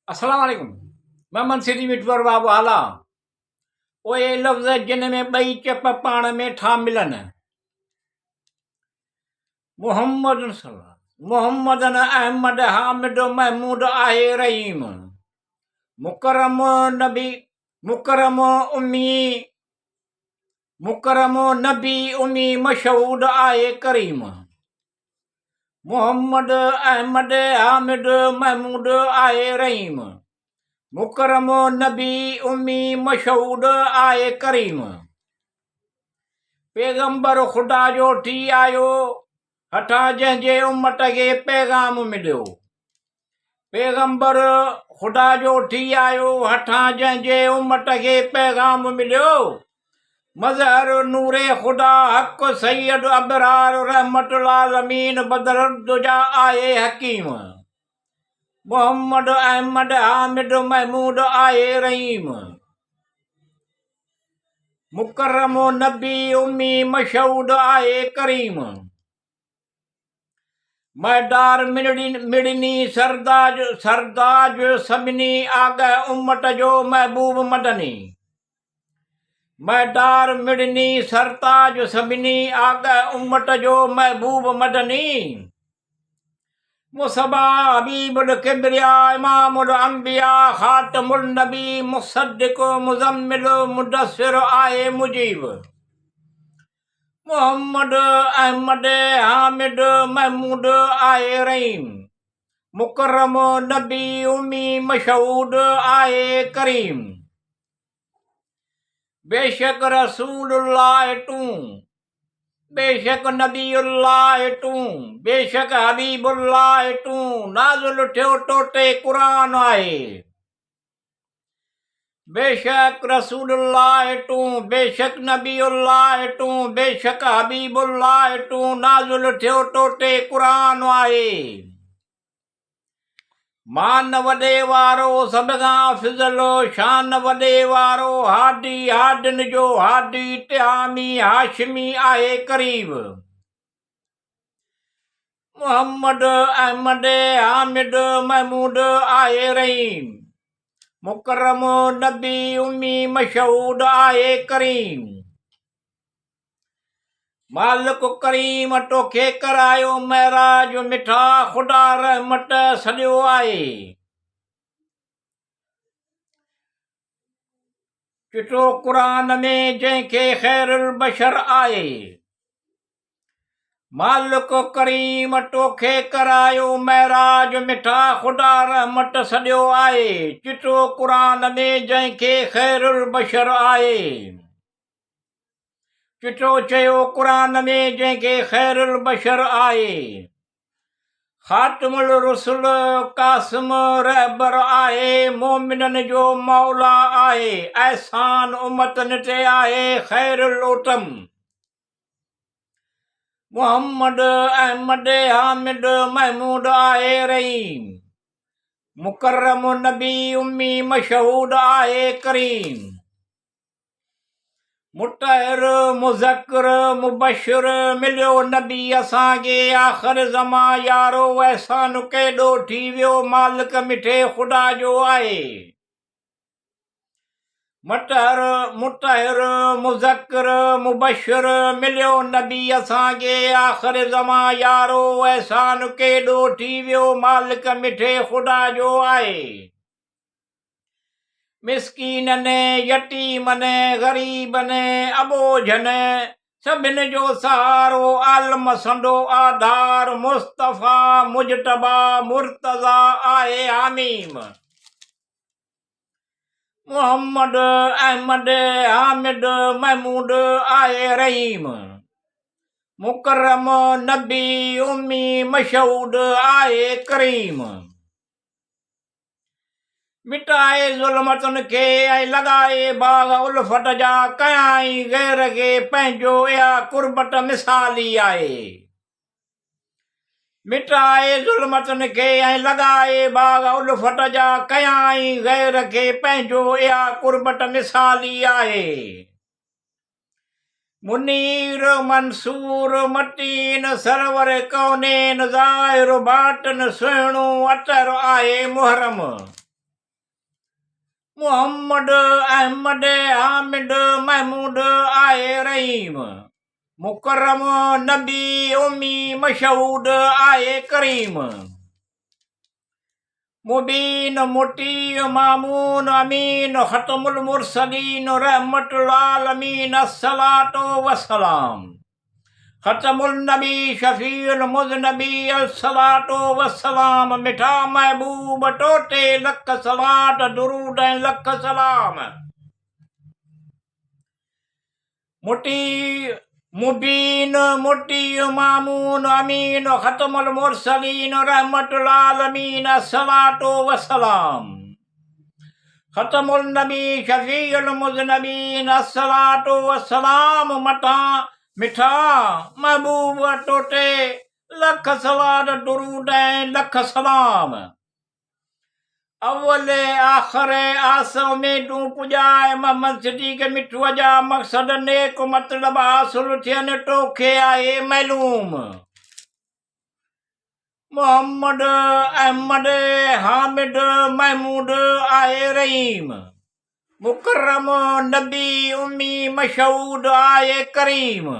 अस्सलाम वालेकुम। मैं मनसिरी मिठवर बाबू हाला। उहे लफ़्ज़ जिन में ॿई चप पाण में ठा मिलनि। मुहम्मदन अहमद हामिद महमूद आहे रहीम। मुकरम नबी मुकरम नबी उमी मशहूद आहे करीम। मुहम्मद अहमद हामिद महमूद आहे रहीम। मुकरम नबी उमी मशहूद आहे करीम। पैगंबर ख़ुदा जो थी आयो हथां जंहिंजे उम्मत खे पैगाम मिलियो। पैगंबर ख़ुदा जो थी आयो हथां जंहिंजे उम्मत खे पैगाम मिलियो। मज़हर नूरे ख़ुदा हक़ सैयद अबरार रहमतुल आलमीन बदर दुजा आहे हकीम। मुहम्मद अहमद हामिद महमूद आहे रहीम। मुकरम नबी उम्मी मशहूद आहे करीम। मैदार मिड़नी सरदाज सभिनी आगह उम्मत जो महबूब मदनी। मैदार मिड़नी सरताज सभिनी आगह उम्मत जो महबूब मदनी। मुसबा हबीबुल किबरिया इमामुल अंबिया खातमुल नबी मुसद्दिक मुज़म्मिल मुदस्सिर आहे मुजीब। मुहम्मद अहमद हामिद महमूद आहे रहीम। मुकरम नबी उम्मी मशहूद आहे करीम। बेशक रसूलुल्लाह तूं, बेशक नबीउल्लाह तूं, बेशक हबीबुल्लाह तूं, नाज़िल थियो तो ते क़ुरान आहे। बेशक रसूलुल्लाह तूं, बेशक नबीउल्लाह तूं, बेशक हबीबुल्लाह तूं, नाज़िल थियो तो ते क़ुरान आहे। मान वॾे वारो सभ खां अफ़ज़ल, शान वॾे वारो हादी हादिन जो हादी इत्हामी हाशिमी आहे करीब। मुहम्मद अहमद हामिद महमूद आहे रहीम। मुकरम नबी उम्मी मशहूद आहे करीम। मालिक करीम तोखे करायो महराज मिठा ख़ुदा रहमत सॼो आहे। चिठो क़ुरान में जंहिंखे ख़ैरुल बशर आहे। मालिक करीम तोखे करायो महराज मिठा ख़ुदा रहमत सॼो आहे। चिठो क़ुरान में जंहिंखे ख़ैरुल बशर आहे। चिठो चयो क़ुरान में जंहिंखे ख़ैरुल बशर आहे। ख़ातिमुल रुसुल कासिम रहबर आहे। मोमिनन जो मौला आहे। एहसान उम्मतन ते आहे ख़ैरुल उतम। मुहम्मद अहमद हामिद महमूद आहे रहीम। मुकरम नबी उम्मी मशहूद आहे करीम। मुतहिर मुज़क्किर मुबशिर मिलियो नबी असांखे आख़िर ज़मा यारो। एहसान केॾो थी वियो मालिक मिठे ख़ुदा जो आहे। मुतहिर मुज़क्किर मुबशिर मिलियो नबी असांखे आख़िर ज़मा यारो। एहसान केॾो थी वियो मालिक मिठे ख़ुदा जो आहे। मिस्कीनन यतीमन ग़रीबन अबोझन सभिनि जो सहारो आलम संडो आधार। मुस्तफ़ा मुजतबा मुर्तज़ा आहे हामीम। मुहम्मद अहमद हामिद महमूद आहे रहीम। मुकरम नबी उम्मी मशहूद आहे करीम। मिटाए ज़ुल्मतुनि खे ऐं लॻाए बाग़ उल्फत जा कयाई ग़ैर खे पंहिंजो। इहा कुर्बत मिसाली आहे। मिटाए ज़ुल्मतुनि खे ऐं लॻाए बाग़ उल्फत जा कयाई ग़ैर खे पंहिंजो। इहा कुर्बत मिसाली आहे। मुनीर मंसूर मतीन सरवर कौनेन ज़ाहिर बातिन सुहिणो अतर आहे मुहरम। मोहम्मद अहमद हामिद महमूद आए रहीम मुकर्रम नबी उम्मी मशहूद आए करीम मुबीन मोटी मामून अमीन खतमुल मुरसलीन रहमतुल आलमीन अस्सलातु वस्सलाम खतमुल नबी शफीउल मुज़नबी अस्सलातु वस्सलाम मिठा महबूब टोटे लख सलात दुरूद ऐं लख सलाम मोटी मुबीन मोटी मामून अमीन खतमुल मुरसलीन रहमतुल आलमीन अस्सलातु वस्सलाम खतमुल नबी शफीउल मुज़नबीन अस्सलातु वस्सलाम मता मिठा महबूब टोटे लख सलात दुरूद ऐं लख सलाम अव्वल आखिर आसम में तू पुजाए मोहम्मद सिद्दीक़ मिठू जा मक़सद नेक मतलब हासिल थियनि तोखे आहे मालूम मोहम्मद अहमद हामिद महमूद आए रहीम मुकर्रम नबी उम्मी मशहूद आए करीम